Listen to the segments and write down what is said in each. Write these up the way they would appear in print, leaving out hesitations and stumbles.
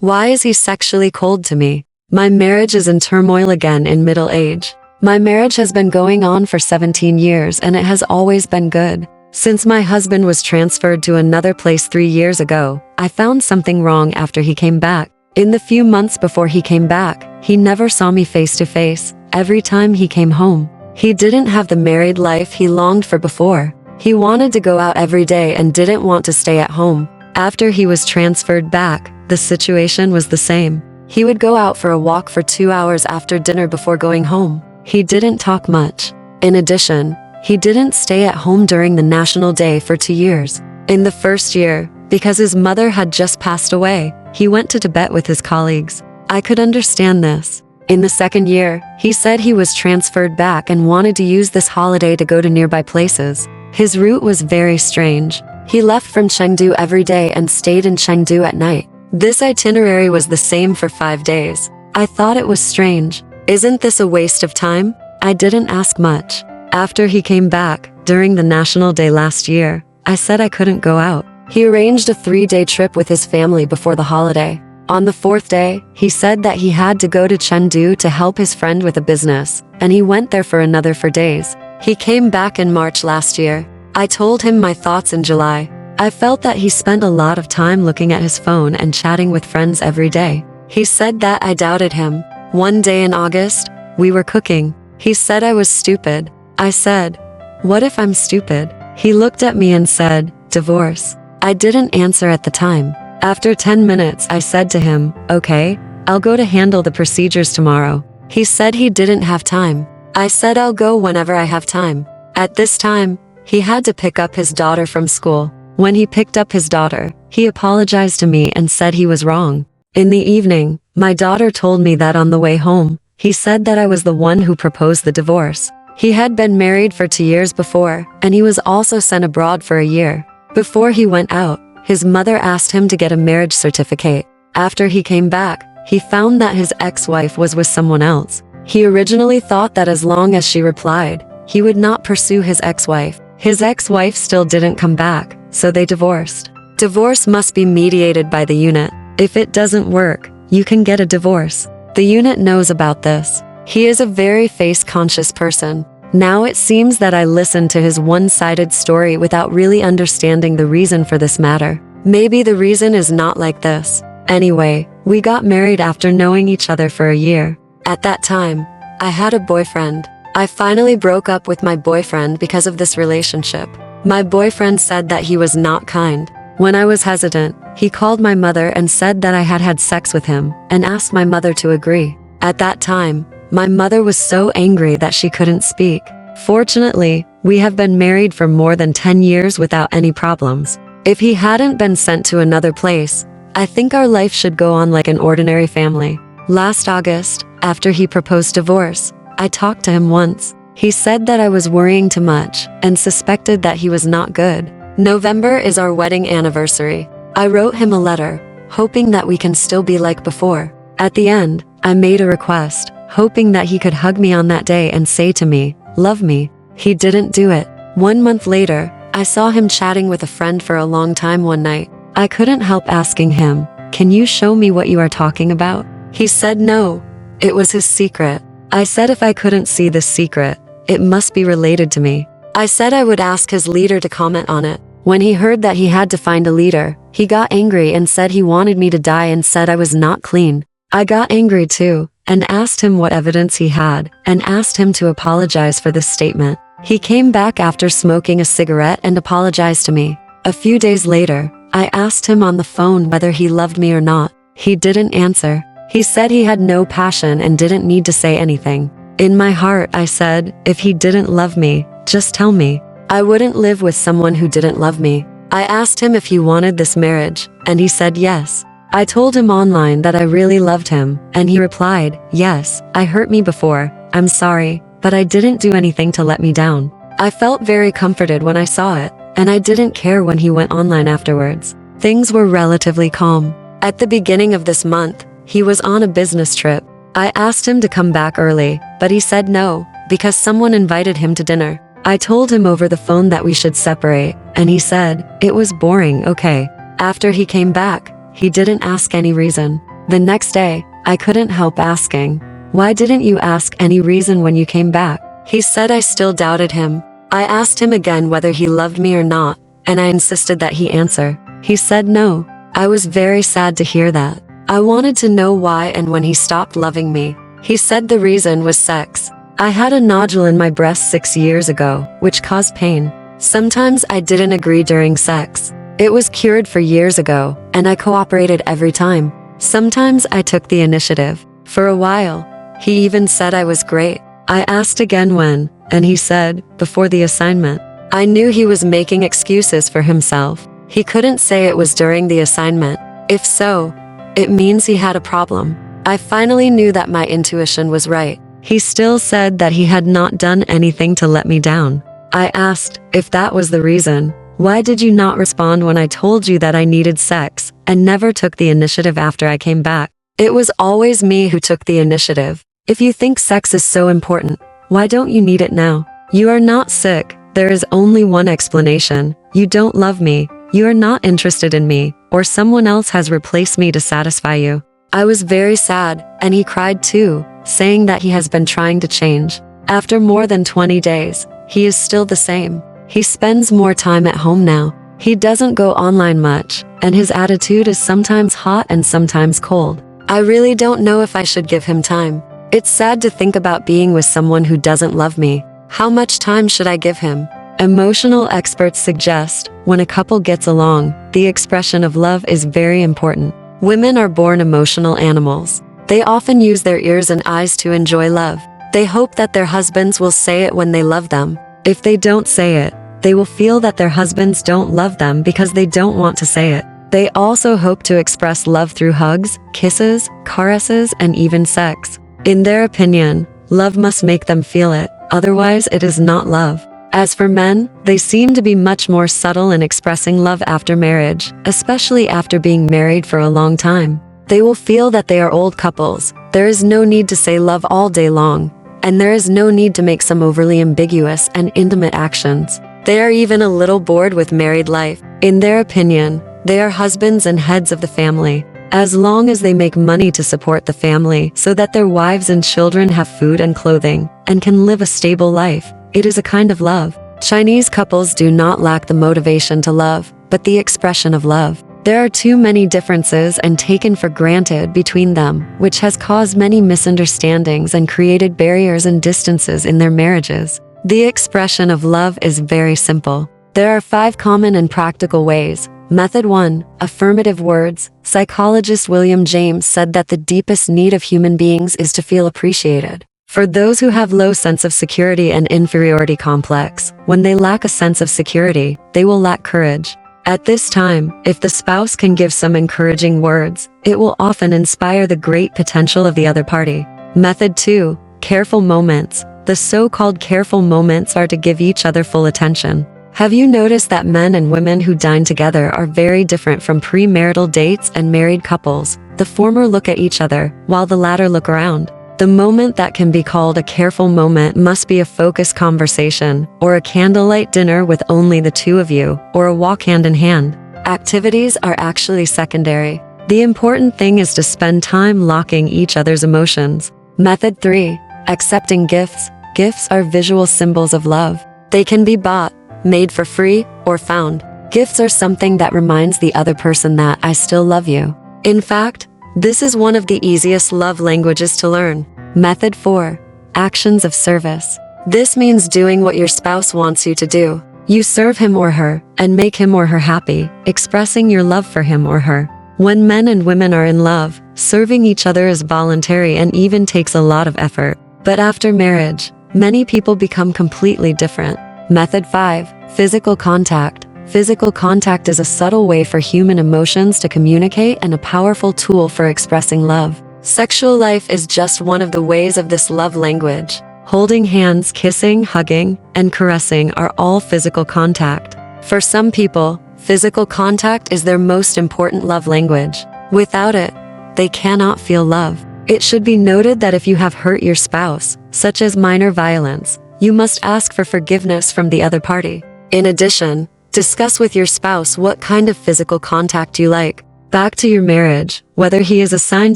Why is he sexually cold to me? My marriage is in turmoil again in middle age. My marriage has been going on for 17 years and it has always been good. Since my husband was transferred to another place 3 years ago, I found something wrong after he came back. In the few months before he came back, he never saw me face to face. Every time he came home, he didn't have the married life he longed for before. He wanted to go out every day and didn't want to stay at home. After he was transferred back, the situation was the same. He would go out for a walk for 2 hours after dinner before going home. He didn't talk much. In addition, he didn't stay at home during the National Day for 2 years. In the first year, because his mother had just passed away, he went to Tibet with his colleagues. I could understand this. In the second year, he said he was transferred back and wanted to use this holiday to go to nearby places. His route was very strange. He left from Chengdu every day and stayed in Chengdu at night. This itinerary was the same for 5 days. I thought it was strange. Isn't this a waste of time? I didn't ask much. After he came back, during the National Day last year, I said I couldn't go out. He arranged a 3-day trip with his family before the holiday. On the 4th day, he said that he had to go to Chengdu to help his friend with a business, and he went there for another 4 days. He came back in March last year. I told him my thoughts in July. I felt that he spent a lot of time looking at his phone and chatting with friends every day. He said that I doubted him. One day in August, we were cooking. He said I was stupid. I said, "What if I'm stupid?" He looked at me and said, "Divorce." I didn't answer at the time. After 10 minutes, I said to him, "Okay, I'll go to handle the procedures tomorrow." He said he didn't have time. I said I'll go whenever I have time. At this time, he had to pick up his daughter from school. When he picked up his daughter, he apologized to me and said he was wrong. In the evening, my daughter told me that on the way home, he said that I was the one who proposed the divorce. He had been married for 2 years before, and he was also sent abroad for a year. Before he went out, his mother asked him to get a marriage certificate. After he came back, he found that his ex-wife was with someone else. He originally thought that as long as she replied, he would not pursue his ex-wife. His ex-wife still didn't come back, so they divorced. Divorce must be mediated by the unit. If it doesn't work, you can get a divorce. The unit knows about this. He is a very face-conscious person. Now it seems that I listened to his one-sided story without really understanding the reason for this matter. Maybe the reason is not like this. Anyway, we got married after knowing each other for a year. At that time, I had a boyfriend. I finally broke up with my boyfriend because of this relationship. My boyfriend said that he was not kind. When I was hesitant, he called my mother and said that I had had sex with him and asked my mother to agree. At that time, my mother was so angry that she couldn't speak. Fortunately, we have been married for more than 10 years without any problems. If he hadn't been sent to another place, I think our life should go on like an ordinary family. Last August, after he proposed divorce, I talked to him once. He said that I was worrying too much and suspected that he was not good. November is our wedding anniversary. I wrote him a letter, hoping that we can still be like before. At the end, I made a request, hoping that he could hug me on that day and say to me, "Love me." He didn't do it. 1 month later, I saw him chatting with a friend for a long time one night. I couldn't help asking him, "Can you show me what you are talking about?" He said no. It was his secret. I said if I couldn't see this secret, it must be related to me. I said I would ask his leader to comment on it. When he heard that he had to find a leader, he got angry and said he wanted me to die and said I was not clean. I got angry too, and asked him what evidence he had, and asked him to apologize for this statement. He came back after smoking a cigarette and apologized to me. A few days later, I asked him on the phone whether he loved me or not. He didn't answer. He said he had no passion and didn't need to say anything. In my heart, I said, if he didn't love me, just tell me. I wouldn't live with someone who didn't love me. I asked him if he wanted this marriage, and he said yes. I told him online that I really loved him, and he replied, "Yes, I hurt me before, I'm sorry, but I didn't do anything to let me down." I felt very comforted when I saw it, and I didn't care when he went online afterwards. Things were relatively calm. At the beginning of this month, he was on a business trip. I asked him to come back early, but he said no, because someone invited him to dinner. I told him over the phone that we should separate, and he said, it was boring, okay. After he came back, he didn't ask any reason. The next day, I couldn't help asking, "Why didn't you ask any reason when you came back?" He said I still doubted him. I asked him again whether he loved me or not, and I insisted that he answer. He said no. I was very sad to hear that. I wanted to know why and when he stopped loving me. He said the reason was sex. I had a nodule in my breast 6 years ago, which caused pain. Sometimes I didn't agree during sex. It was cured for years ago, and I cooperated every time. Sometimes I took the initiative. For a while, he even said I was great. I asked again when, and he said, before the assignment. I knew he was making excuses for himself. He couldn't say it was during the assignment. If so, it means he had a problem. I finally knew that my intuition was right. He still said that he had not done anything to let me down. I asked, if that was the reason, why did you not respond when I told you that I needed sex, and never took the initiative after I came back? It was always me who took the initiative. If you think sex is so important, why don't you need it now? You are not sick. There is only one explanation. You don't love me. You are not interested in me, or someone else has replaced me to satisfy you. I was very sad, and he cried too, saying that he has been trying to change. After more than 20 days, he is still the same. He spends more time at home now. He doesn't go online much, and his attitude is sometimes hot and sometimes cold. I really don't know if I should give him time. It's sad to think about being with someone who doesn't love me. How much time should I give him? Emotional experts suggest, when a couple gets along, the expression of love is very important. Women are born emotional animals. They often use their ears and eyes to enjoy love. They hope that their husbands will say it when they love them. If they don't say it, they will feel that their husbands don't love them because they don't want to say it. They also hope to express love through hugs, kisses, caresses, and even sex. In their opinion, love must make them feel it, otherwise it is not love. As for men, they seem to be much more subtle in expressing love after marriage, especially after being married for a long time. They will feel that they are old couples. There is no need to say love all day long, and there is no need to make some overly ambiguous and intimate actions. They are even a little bored with married life. In their opinion, they are husbands and heads of the family. As long as they make money to support the family so that their wives and children have food and clothing, and can live a stable life, it is a kind of love. Chinese couples do not lack the motivation to love, but the expression of love. There are too many differences and taken for granted between them, which has caused many misunderstandings and created barriers and distances in their marriages. The expression of love is very simple. There are 5 common and practical ways. Method 1. Affirmative words. Psychologist William James said that the deepest need of human beings is to feel appreciated. For those who have low sense of security and inferiority complex, when they lack a sense of security, they will lack courage. At this time, if the spouse can give some encouraging words, it will often inspire the great potential of the other party. Method 2. Careful moments. The so-called careful moments are to give each other full attention. Have you noticed that men and women who dine together are very different from premarital dates and married couples? The former look at each other, while the latter look around. The moment that can be called a careful moment must be a focused conversation, or a candlelight dinner with only the two of you, or a walk hand in hand. Activities are actually secondary. The important thing is to spend time locking each other's emotions. Method 3. Accepting gifts. Gifts are visual symbols of love. They can be bought, made for free, or found. Gifts are something that reminds the other person that I still love you. In fact, this is one of the easiest love languages to learn. Method 4. Actions of service. This means doing what your spouse wants you to do. You serve him or her, and make him or her happy, expressing your love for him or her. When men and women are in love, serving each other is voluntary and even takes a lot of effort. But after marriage, many people become completely different. Method 5. Physical contact. Physical contact is a subtle way for human emotions to communicate and a powerful tool for expressing love. Sexual life is just one of the ways of this love language. Holding hands, kissing, hugging, and caressing are all physical contact. For some people, physical contact is their most important love language. Without it, they cannot feel love. It should be noted that if you have hurt your spouse, such as minor violence, you must ask for forgiveness from the other party. In addition, discuss with your spouse what kind of physical contact you like. Back to your marriage. Whether he is assigned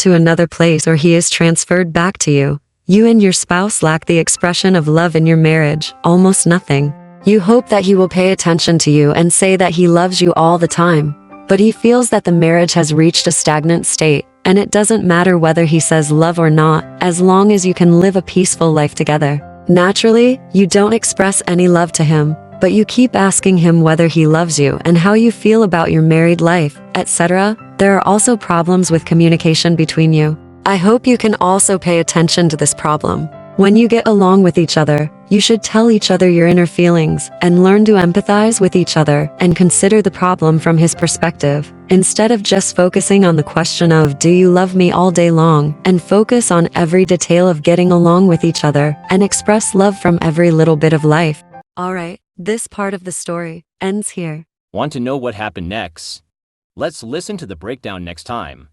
to another place or he is transferred back to you, you and your spouse lack the expression of love in your marriage, almost nothing. You hope that he will pay attention to you and say that he loves you all the time, but he feels that the marriage has reached a stagnant state, and it doesn't matter whether he says love or not, as long as you can live a peaceful life together. Naturally, you don't express any love to him, but you keep asking him whether he loves you and how you feel about your married life, etc. There are also problems with communication between you. I hope you can also pay attention to this problem. When you get along with each other, you should tell each other your inner feelings and learn to empathize with each other and consider the problem from his perspective, instead of just focusing on the question of "do you love me" all day long, and focus on every detail of getting along with each other and express love from every little bit of life. Alright, this part of the story ends here. Want to know what happened next? Let's listen to the breakdown next time.